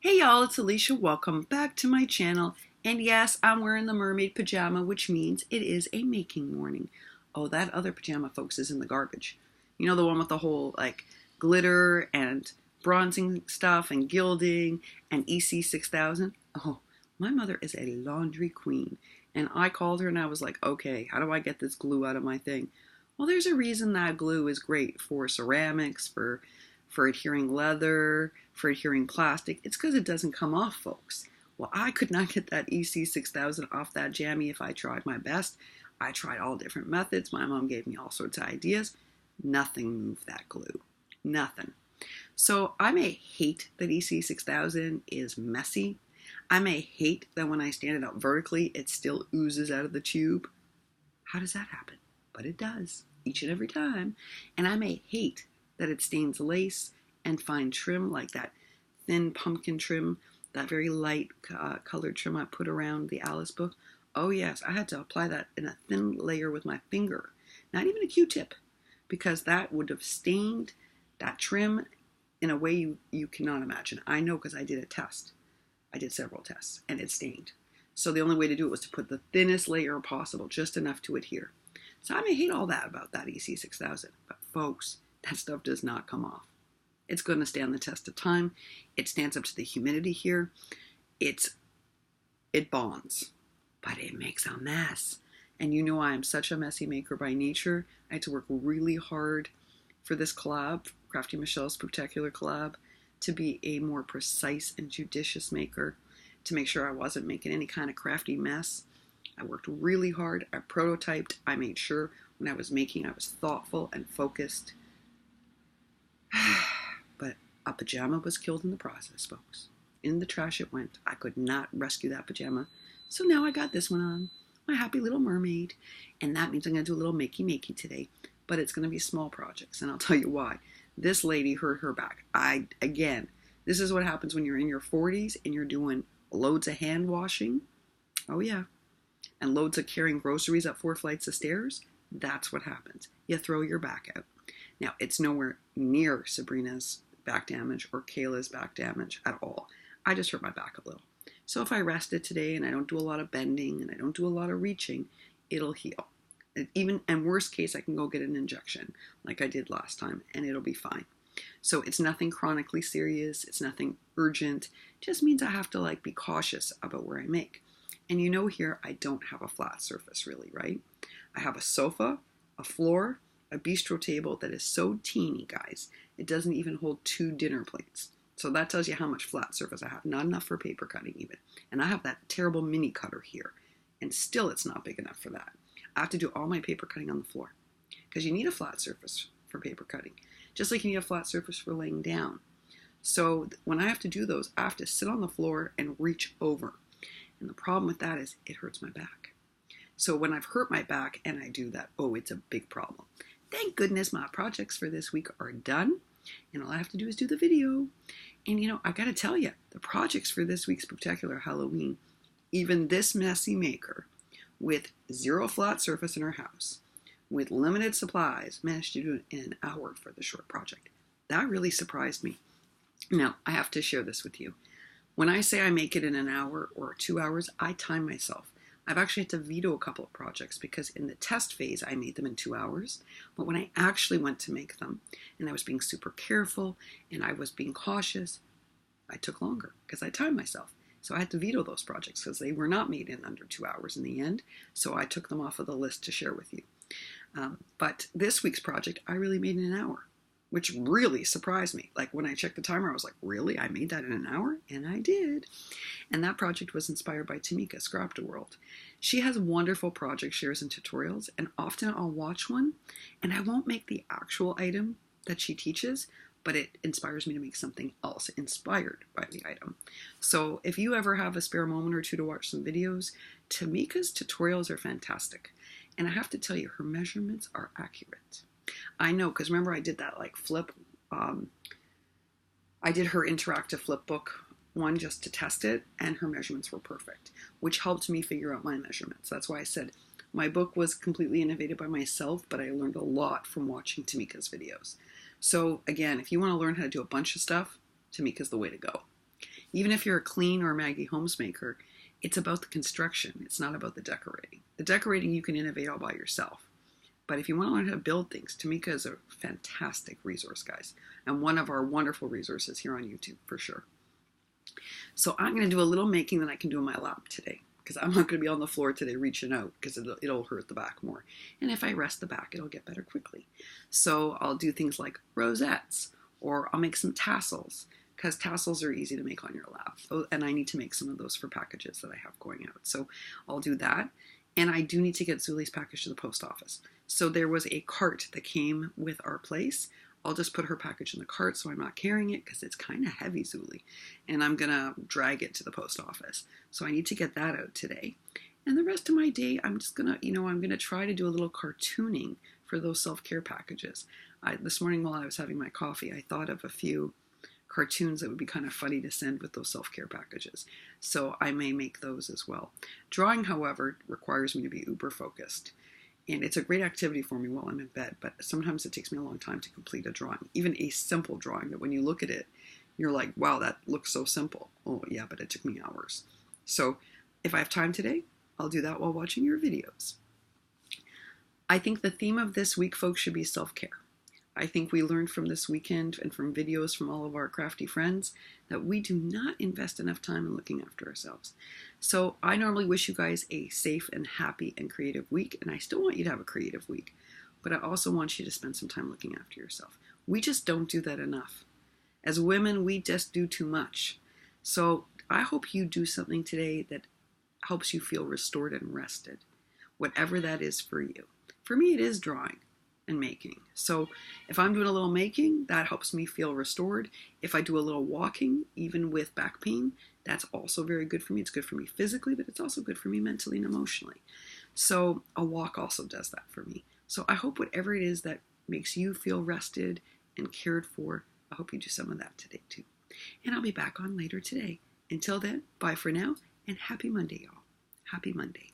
Hey y'all, it's Alicia. Welcome back to my channel. And yes, I'm wearing the mermaid pajama, which means it is a making morning. Oh, that other pajama, folks, is in the garbage. You know, the one with the whole like glitter and bronzing stuff and gilding and EC 6000? Oh, my mother is a laundry queen. And I called her and I was like, okay, how do I get this glue out of my thing? Well, there's a reason that glue is great for ceramics, for adhering leather, for adhering plastic. It's because it doesn't come off, folks. Well, I could not get that EC 6000 off that jammy if I tried my best. I tried all different methods. My mom gave me all sorts of ideas. Nothing moved that glue. Nothing. So I may hate that EC 6000 is messy. I may hate that when I stand it up vertically, it still oozes out of the tube. How does that happen? But it does, each and every time. And I may hate that it stains lace and fine trim, like that thin pumpkin trim, that very light colored trim I put around the Alice book. Oh yes, I had to apply that in a thin layer with my finger, not even a Q-tip, because that would have stained that trim in a way you cannot imagine. I know because I did a test. I did several tests, and it stained. So the only way to do it was to put the thinnest layer possible, just enough to adhere. So I may hate all that about that EC 6000, but folks, that stuff does not come off. It's going to stand the test of time. It stands up to the humidity here. It bonds, but it makes a mess. And you know I am such a messy maker by nature. I had to work really hard for this collab, Crafty Michelle's spectacular collab, to be a more precise and judicious maker, to make sure I wasn't making any kind of crafty mess. I worked really hard. I prototyped. I made sure when I was making, I was thoughtful and focused. But a pajama was killed in the process, folks. In the trash it went. I could not rescue that pajama. So now I got this one on, my happy little mermaid. And that means I'm going to do a little makey today. But it's going to be small projects. And I'll tell you why. This lady hurt her back. Again, this is what happens when you're in your 40s and you're doing loads of hand washing. Oh yeah. And loads of carrying groceries up 4 flights of stairs. That's what happens. You throw your back out. Now, it's nowhere near Sabrina's back damage or Kayla's back damage at all. I just hurt my back a little. So if I rest it today and I don't do a lot of bending and I don't do a lot of reaching, it'll heal. And worst case, I can go get an injection like I did last time and it'll be fine. So it's nothing chronically serious. It's nothing urgent. It just means I have to be cautious about where I make. And you know here, I don't have a flat surface really, right? I have a sofa, a floor, a bistro table that is so teeny, guys. It doesn't even hold 2 dinner plates. So that tells you how much flat surface I have. Not enough for paper cutting even. And I have that terrible mini cutter here. And still it's not big enough for that. I have to do all my paper cutting on the floor. Because you need a flat surface for paper cutting. Just like you need a flat surface for laying down. So when I have to do those, I have to sit on the floor and reach over. And the problem with that is it hurts my back. So when I've hurt my back and I do that, oh, it's a big problem. Thank goodness my projects for this week are done. And all I have to do is do the video. And you know, I gotta tell you, the projects for this week's spectacular Halloween, even this messy maker with 0 flat surface in her house, with limited supplies, managed to do it in an hour for the short project. That really surprised me. Now, I have to share this with you. When I say I make it in an hour or 2 hours, I time myself. I've actually had to veto a couple of projects because in the test phase, I made them in 2 hours. But when I actually went to make them and I was being super careful and I was being cautious, I took longer because I timed myself. So I had to veto those projects because they were not made in under 2 hours in the end. So I took them off of the list to share with you. But this week's project, I really made in an hour, which really surprised me. Like when I checked the timer, I was like, really? I made that in an hour? And I did. And that project was inspired by Tamika's Crafty World. She has wonderful project shares and tutorials, and often I'll watch one, and I won't make the actual item that she teaches, but it inspires me to make something else inspired by the item. So if you ever have a spare moment or two to watch some videos, Tamika's tutorials are fantastic. And I have to tell you, her measurements are accurate. I know, because remember I did that flip. I did her interactive flip book one just to test it, and her measurements were perfect, which helped me figure out my measurements. That's why I said my book was completely innovated by myself, but I learned a lot from watching Tamika's videos. So again, if you want to learn how to do a bunch of stuff, Tamika's the way to go. Even if you're a clean or Maggie Holmes maker, it's about the construction. It's not about the decorating. The decorating you can innovate all by yourself. But if you want to learn how to build things, Tamika is a fantastic resource, guys. And one of our wonderful resources here on YouTube, for sure. So I'm going to do a little making that I can do in my lap today, because I'm not going to be on the floor today reaching out, because it'll hurt the back more. And if I rest the back, it'll get better quickly. So I'll do things like rosettes, or I'll make some tassels, because tassels are easy to make on your lap. And I need to make some of those for packages that I have going out. So I'll do that. And I do need to get Zuli's package to the post office. So there was a cart that came with our place. I'll just put her package in the cart so I'm not carrying it, because it's kind of heavy, Zuli. And I'm going to drag it to the post office. So I need to get that out today. And the rest of my day, I'm just going to, I'm going to try to do a little cartooning for those self-care packages. This morning while I was having my coffee, I thought of a few cartoons that would be kind of funny to send with those self-care packages. So I may make those as well. Drawing, however, requires me to be uber focused. And it's a great activity for me while I'm in bed, but sometimes it takes me a long time to complete a drawing. Even a simple drawing that when you look at it, you're like, wow, that looks so simple. Oh yeah, but it took me hours. So if I have time today, I'll do that while watching your videos. I think the theme of this week, folks, should be self-care. I think we learned from this weekend and from videos from all of our crafty friends that we do not invest enough time in looking after ourselves. So I normally wish you guys a safe and happy and creative week, and I still want you to have a creative week, but I also want you to spend some time looking after yourself. We just don't do that enough. As women, we just do too much. So I hope you do something today that helps you feel restored and rested, whatever that is for you. For me, it is drawing and making. So if I'm doing a little making, that helps me feel restored. If I do a little walking, even with back pain, that's also very good for me. It's good for me physically, but it's also good for me mentally and emotionally. So a walk also does that for me. So I hope whatever it is that makes you feel rested and cared for, I hope you do some of that today too. And I'll be back on later today. Until then, bye for now, and happy Monday, y'all. Happy Monday.